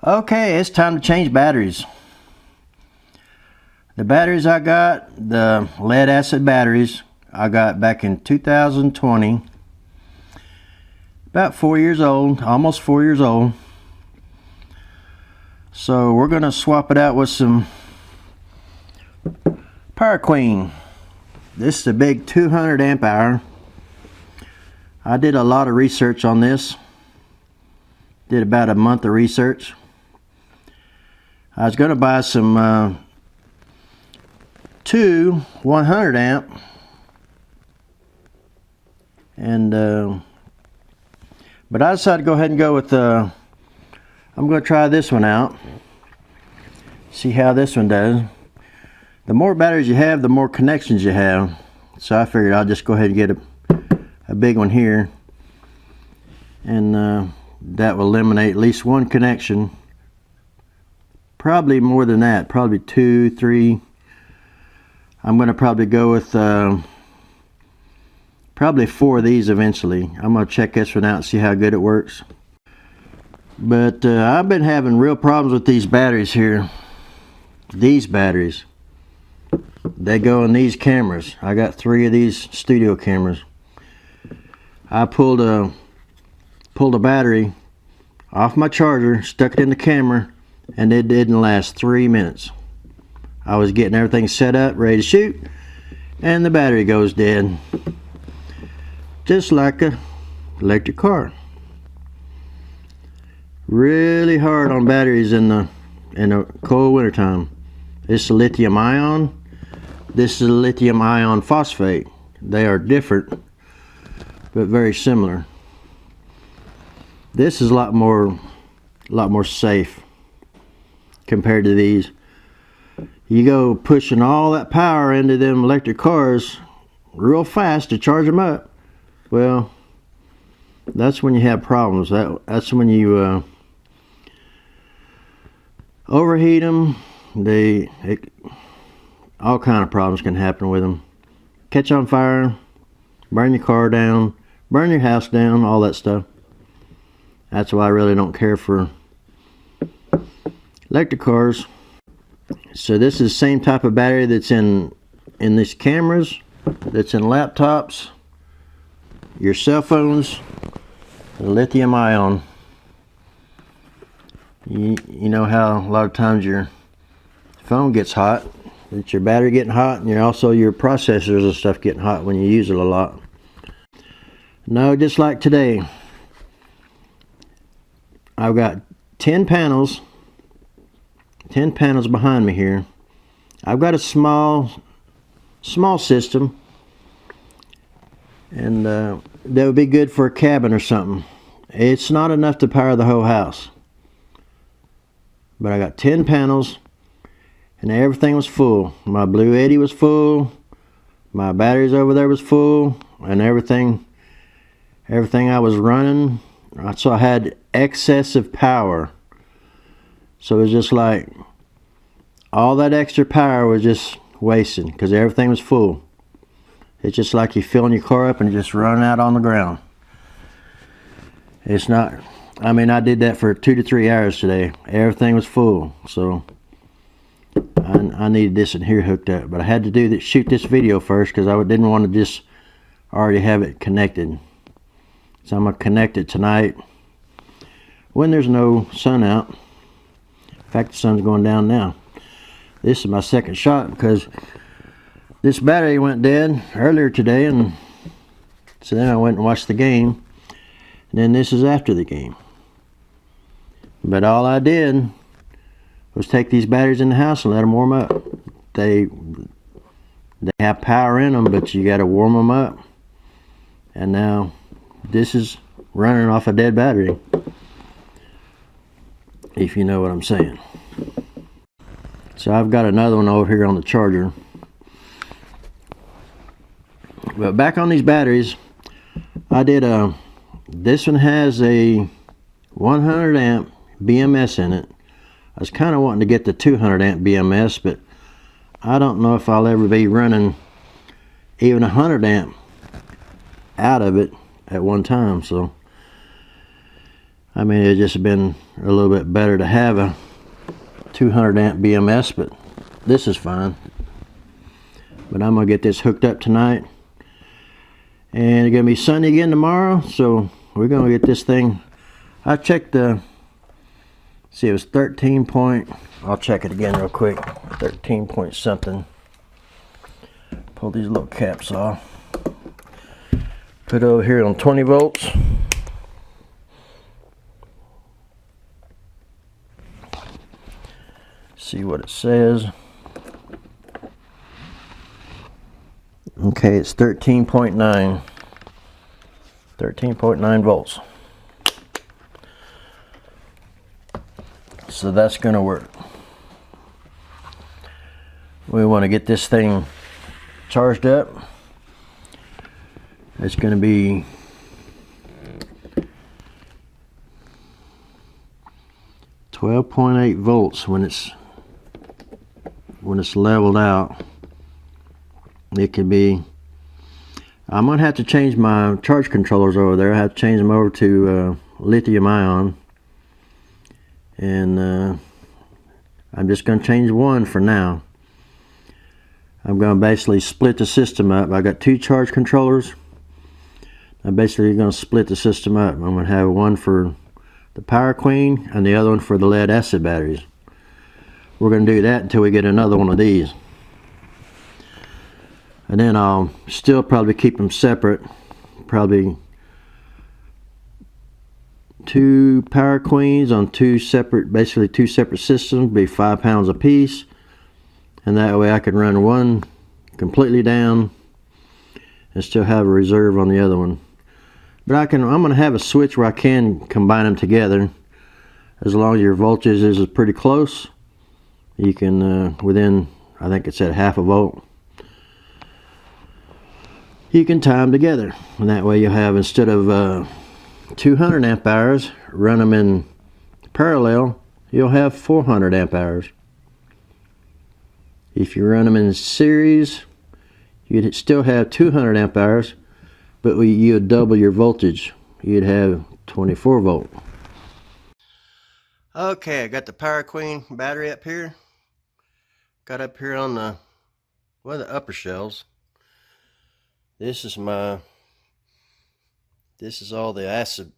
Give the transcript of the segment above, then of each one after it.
Okay, it's time to change batteries. The batteries I got, the lead acid batteries, I got back in 2020. About 4 years old, almost 4 years old. So we're going to swap it out with some Power Queen. This is a big 200 amp hour. I did a lot of research on this. Did about a month of research. I was going to buy some two 100 amp and but I decided to go ahead and go with I'm going to try this one out, see how this one does. The more batteries you have, the more connections you have, so I figured I'll just go ahead and get a big one here, and that will eliminate at least one connection. Probably more than that, probably 2, 3. I'm going to probably go with probably 4 of these eventually. I'm going to check this one out and see how good it works. But I've been having real problems with these batteries here. These batteries, they go in these cameras. I got 3 of these studio cameras. I pulled a battery off my charger, stuck it in the camera, and it didn't last 3 minutes. I was getting everything set up, ready to shoot, and the battery goes dead. Just like a electric car. Really hard on batteries in the cold winter time. This is a lithium ion. This is a lithium ion phosphate. They are different, but very similar. This is a lot more safe compared to these. You go pushing all that power into them electric cars real fast to charge them up. Well, that's when you have problems. That's when you overheat them. All kind of problems can happen with them. Catch on fire, burn your car down, burn your house down, all that stuff. That's why I really don't care for electric cars. So this is the same type of battery that's in these cameras, that's in laptops, your cell phones, the lithium ion. You know how a lot of times your phone gets hot, it's your battery getting hot, and also your processors and stuff getting hot when you use it a lot. No, just like today, I've got 10 panels behind me here. I've got a small system, and that would be good for a cabin or something. It's not enough to power the whole house, but I got 10 panels, and everything was full. My Blue Eddy was full, my batteries over there was full, and everything I was running, so I had excessive power. So it was just like all that extra power was just wasted because everything was full. It's just like you filling your car up and just running out on the ground. It's not, I mean, I did that for 2 to 3 hours today. Everything was full, so I needed this in here hooked up. But I had to shoot this video first because I didn't want to just already have it connected. So I'm going to connect it tonight when there's no sun out. In fact, the sun's going down now. This is my second shot because this battery went dead earlier today, and so then I went and watched the game, and then this is after the game. But all I did was take these batteries in the house and let them warm up. They have power in them, but you got to warm them up. And now this is running off a dead battery, if you know what I'm saying. So I've got another one over here on the charger. But back on these batteries, I did this one has a 100 amp BMS in it. I was kind of wanting to get the 200 amp BMS, but I don't know if I'll ever be running even 100 amp out of it at one time. So I mean, it just been a little bit better to have a 200 amp BMS, but this is fine. But I'm gonna get this hooked up tonight, and it's gonna be sunny again tomorrow, so we're gonna get this thing. I checked the, see, it was 13 point, I'll check it again real quick, 13 point something. Pull these little caps off, put it over here on 20 volts. See what it says. Okay, it's 13.9. 13.9 volts. So that's going to work. We want to get this thing charged up. It's going to be 12.8 volts when it's leveled out. It could be, I'm gonna have to change my charge controllers over there. I have to change them over to lithium ion, and I'm just gonna change one for now. I'm gonna basically split the system up. I got two charge controllers. I'm basically gonna split the system up. I'm gonna have one for the Power Queen and the other one for the lead acid batteries. We're going to do that until we get another one of these. And then I'll still probably keep them separate. Probably two Power Queens on two separate, basically two separate systems, be 5 pounds a piece. And that way I can run one completely down and still have a reserve on the other one. But I'm going to have a switch where I can combine them together. As long as your voltage is pretty close, you can, within, I think it's at half a volt, you can tie them together. And that way you'll have, instead of 200 amp hours, run them in parallel, you'll have 400 amp hours. If you run them in series, you'd still have 200 amp hours, but you'd double your voltage. You'd have 24 volt. Okay, I got the Power Queen battery up here. Got up here on the one of the upper shelves. This is all the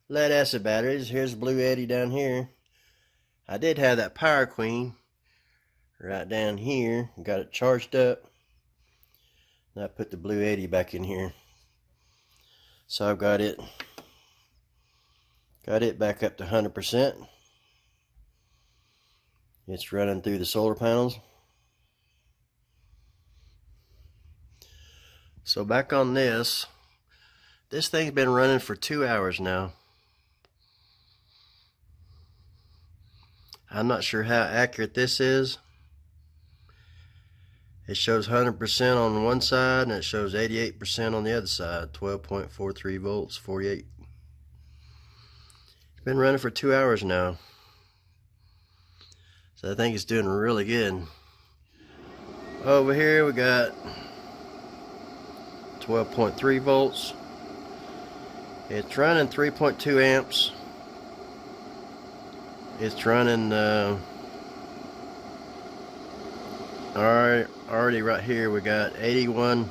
lead acid batteries. Here's Blue Eddy down here. I did have that Power Queen right down here. Got it charged up. And I put the Blue Eddy back in here. So I've got it back up to 100%. It's running through the solar panels. So back on this thing's been running for 2 hours now. I'm not sure how accurate this is. It shows 100% on one side and it shows 88% on the other side. 12.43 volts, 48. It's been running for 2 hours now. So I think it's doing really good. Over here we got 12.3 volts. It's running 3.2 amps. It's running already right here we got 81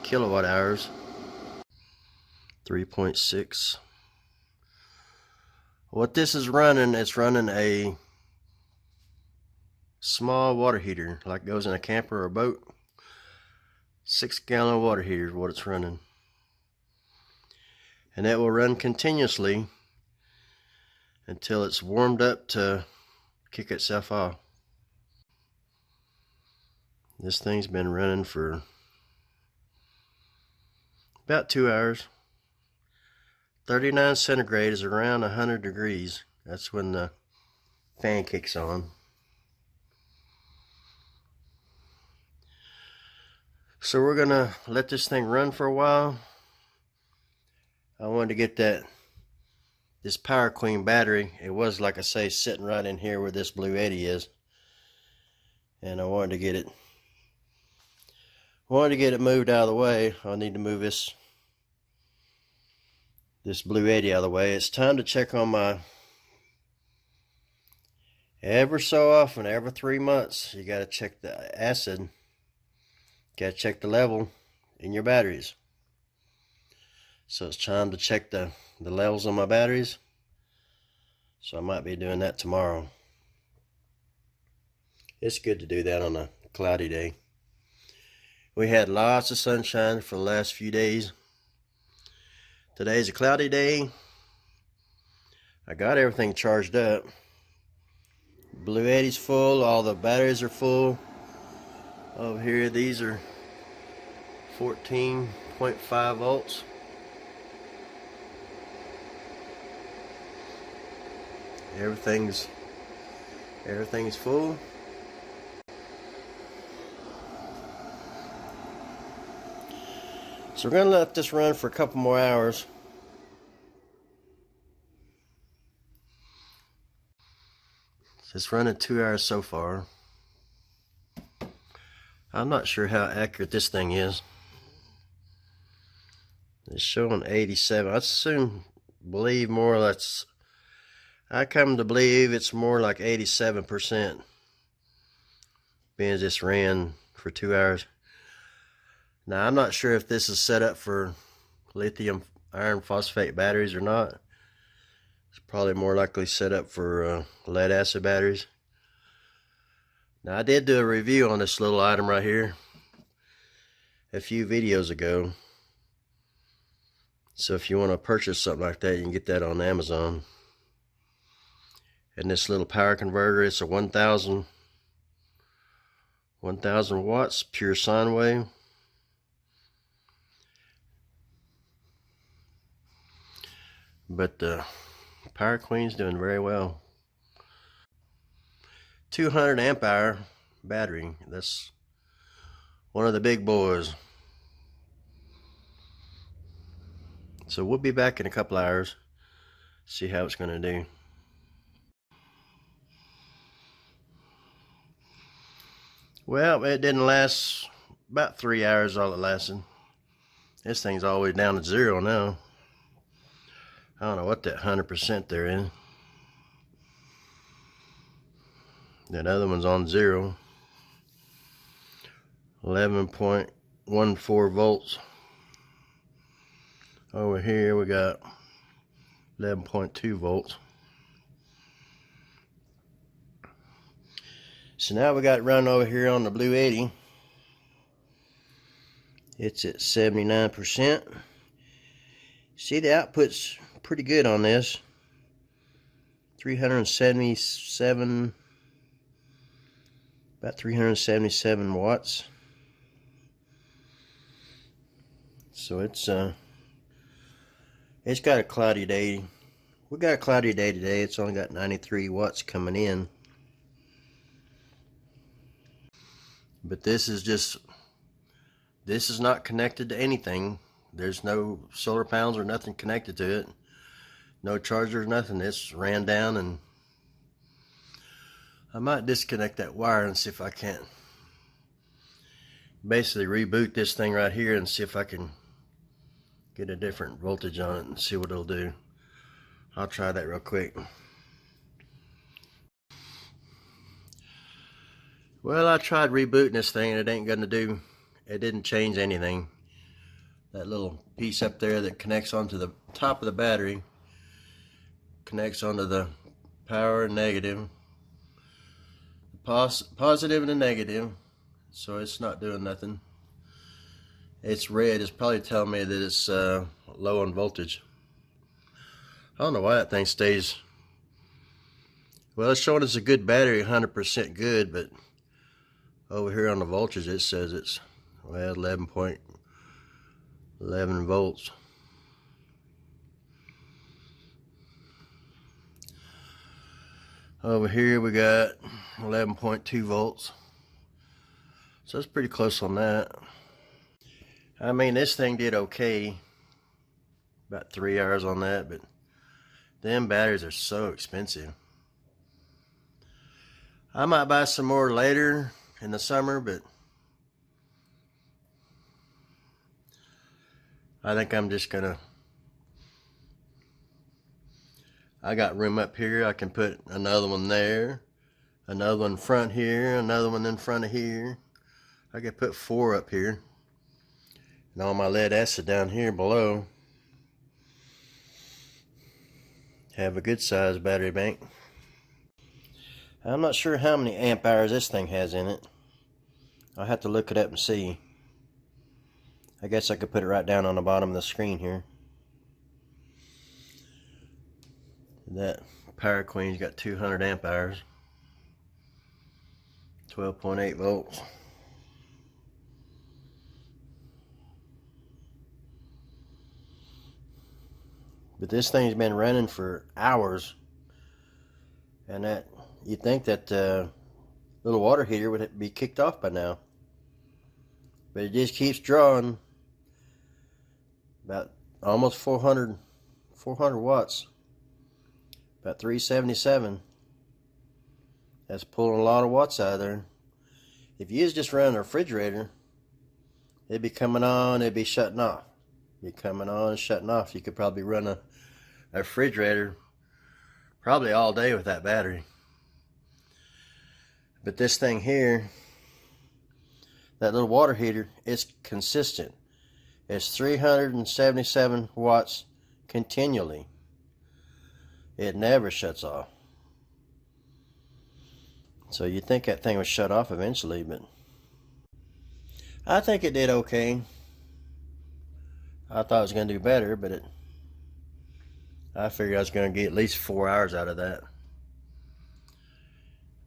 kilowatt hours. 3.6. What this is running, it's running a small water heater, like goes in a camper or a boat. 6-gallon water heater is what it's running. And that will run continuously until it's warmed up to kick itself off. This thing's been running for about 2 hours. 39 centigrade is around 100 degrees. That's when the fan kicks on. So we're gonna let this thing run for a while. I wanted to get this Power Queen battery. It was, like I say, sitting right in here where this Blue Eddy is, and I wanted to get it moved out of the way. I need to move this this Blue 80 out of the way, it's time to check on my, ever so often, every 3 months, you got to check the acid. Got to check the level in your batteries. So it's time to check the levels on my batteries. So I might be doing that tomorrow. It's good to do that on a cloudy day. We had lots of sunshine for the last few days. Today's a cloudy day. I got everything charged up. Blue 80's full, all the batteries are full. Over here, these are 14.5 volts. Everything's full. So we're gonna let this run for a couple more hours. It's running 2 hours so far. I'm not sure how accurate this thing is. It's showing 87. I believe more or less. I come to believe it's more like 87%. Being this ran for 2 hours. Now I'm not sure if this is set up for lithium iron phosphate batteries or not. It's probably more likely set up for lead acid batteries. Now I did do a review on this little item right here a few videos ago. So if you want to purchase something like that, you can get that on Amazon. And this little power converter, it's a 1000 watts pure sine wave. But the Power Queen's doing very well. 200 amp hour battery. That's one of the big boys. So we'll be back in a couple hours. See how it's going to do. Well, it didn't last about 3 hours, all it lasted. This thing's all the way down to 0 now. I don't know what that 100% they're in. That other one's on 0. 11.14 volts. Over here we got 11.2 volts. So now we got it running over here on the Blue 80. It's at 79%. See, the output's pretty good on this. 377, about 377 watts. So it's got a cloudy day. We got a cloudy day today. It's only got 93 watts coming in. But this is not connected to anything. There's no solar panels or nothing connected to it. No charger, nothing. It's ran down, and I might disconnect that wire and see if I can't basically reboot this thing right here and see if I can get a different voltage on it and see what it'll do. I'll try that real quick. Well, I tried rebooting this thing and it didn't change anything. That little piece up there that connects onto the top of the battery connects onto the power and negative, positive and the negative, so it's not doing nothing. It's red. It's probably telling me that it's low on voltage. I don't know why that thing stays. Well, it's showing us a good battery, 100% good, but over here on the voltage it says it's, well, 11.11 volts. Over here we got 11.2 volts. So it's pretty close on that. I mean, this thing did okay. About 3 hours on that, but them batteries are so expensive. I might buy some more later in the summer, but I think I'm just gonna I got room up here. I can put another one there, another one in front here, another one in front of here. I could put 4 up here. And all my lead acid down here below. Have a good sized battery bank. I'm not sure how many amp hours this thing has in it. I'll have to look it up and see. I guess I could put it right down on the bottom of the screen here. That Power Queen's got 200 amp hours, 12.8 volts. But this thing's been running for hours, and that you'd think that little water heater would be kicked off by now, but it just keeps drawing about almost 400 watts. About 377. That's pulling a lot of watts out of there. If you was just running a refrigerator, it'd be coming on, it'd be shutting off. It'd be coming on and shutting off. You could probably run a refrigerator probably all day with that battery. But this thing here, that little water heater, it's consistent. It's 377 watts continually. It never shuts off. So you'd think that thing would shut off eventually, but I think it did okay. I thought it was going to do better, but I figured I was going to get at least 4 hours out of that.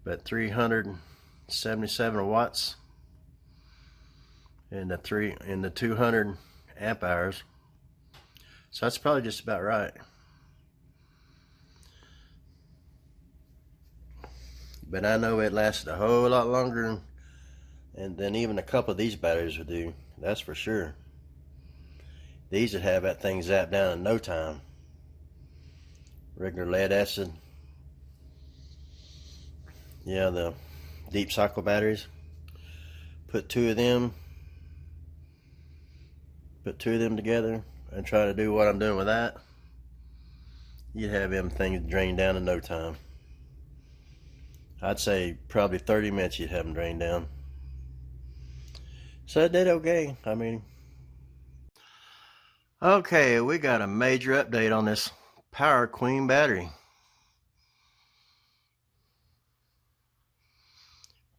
But 377 watts and the 200 amp hours. So that's probably just about right. But I know it lasted a whole lot longer than even a couple of these batteries would do. That's for sure. These would have that thing zapped down in no time. Regular lead acid. Yeah, the deep cycle batteries. Put two of them together and try to do what I'm doing with that. You'd have them things drained down in no time. I'd say probably 30 minutes you'd have them drained down. So it did okay. I mean, okay, we got a major update on this Power Queen battery.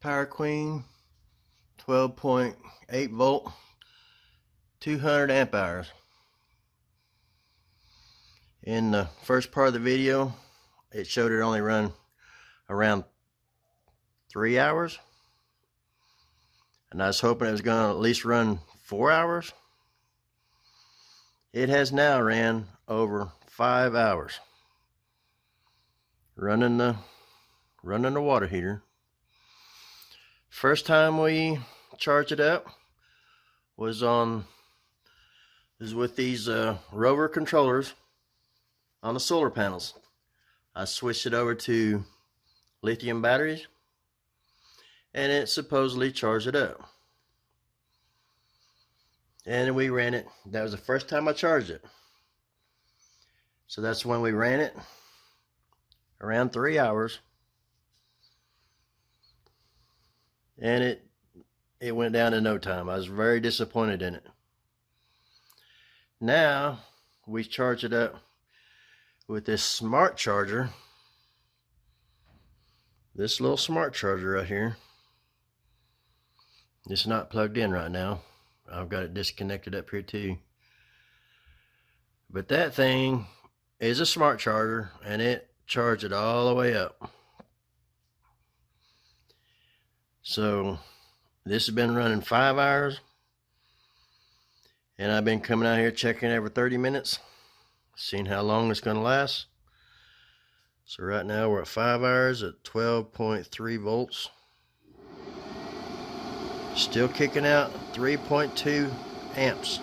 Power Queen, 12.8 volt, 200 amp hours. In the first part of the video, it showed it only run around 3 hours, and I was hoping it was going to at least run 4 hours. It has now ran over 5 hours running the water heater. First time we charged it up was with these rover controllers on the solar panels. I switched it over to lithium batteries, and it supposedly charged it up. And we ran it. That was the first time I charged it. So that's when we ran it, around 3 hours. And it went down in no time. I was very disappointed in it. Now we charge it up with this smart charger. This little smart charger right here. It's not plugged in right now. I've got it disconnected up here too. But that thing is a smart charger, and it charged it all the way up. So this has been running 5 hours, and I've been coming out here checking every 30 minutes, seeing how long it's going to last. So right now we're at 5 hours at 12.3 volts. Still kicking out 3.2 amps.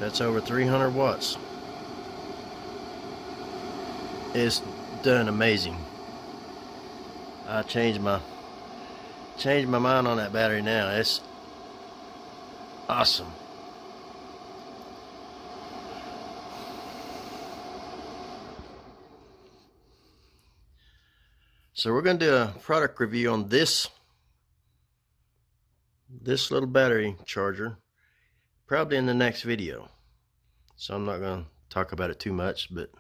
That's over 300 watts. It's done amazing. I changed my mind on that battery now. It's awesome. So we're going to do a product review on this little battery charger, probably in the next video. So I'm not going to talk about it too much, but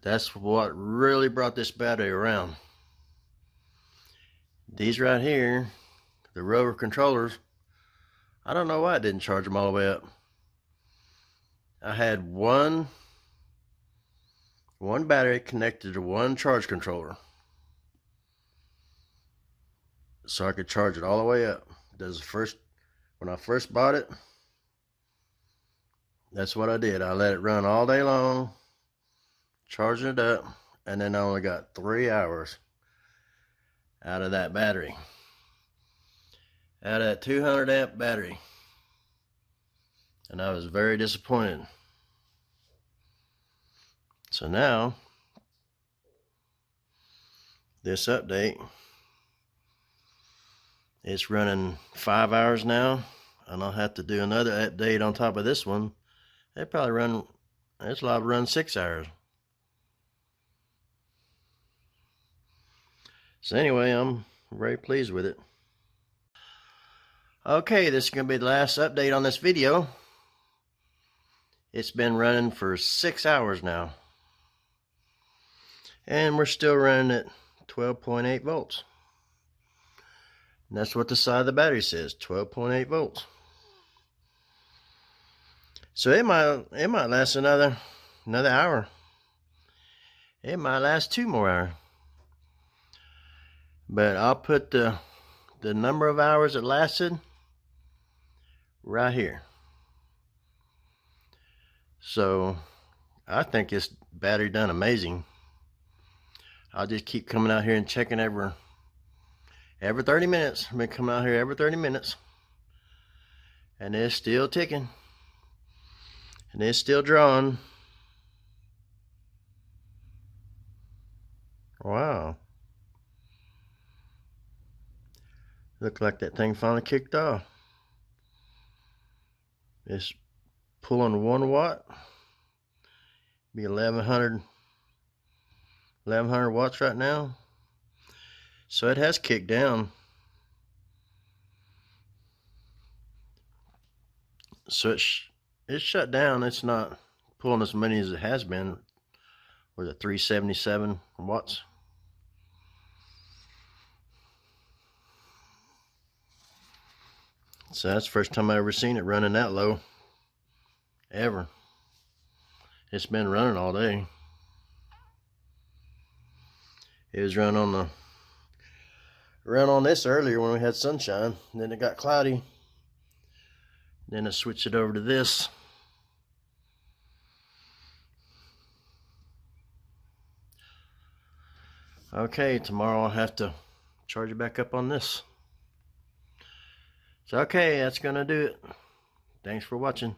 that's what really brought this battery around. These right here, the rover controllers, I don't know why I didn't charge them all the way up. I had one battery connected to one charge controller, so I could charge it all the way up. When I first bought it, that's what I did. I let it run all day long, charging it up, and then I only got 3 hours out of that battery, out of that 200 amp battery, and I was very disappointed. So now this update, it's running 5 hours now, and I'll have to do another update on top of this one. It's liable to run 6 hours. So anyway, I'm very pleased with it. Okay, this is going to be the last update on this video. It's been running for 6 hours now, and we're still running at 12.8 volts. And that's what the side of the battery says, 12.8 volts. So it might last another hour. It might last 2 more hours. But I'll put the number of hours it lasted right here. So I think this battery done amazing. I'll just keep coming out here and checking every 30 minutes. I've been coming out here every 30 minutes, and it's still ticking, and it's still drawing. Wow. Looked like that thing finally kicked off. It's pulling 1 watt. Be 1100 watts right now. So it has kicked down. So it's shut down. It's not pulling as many as it has been with the 377 watts. So that's the first time I ever seen it running that low, ever. It's been running all day. It was running on this earlier when we had sunshine, and then it got cloudy. Then I switched it over to this. Okay, tomorrow I'll have to charge it back up on this. So okay, that's gonna do it. Thanks for watching.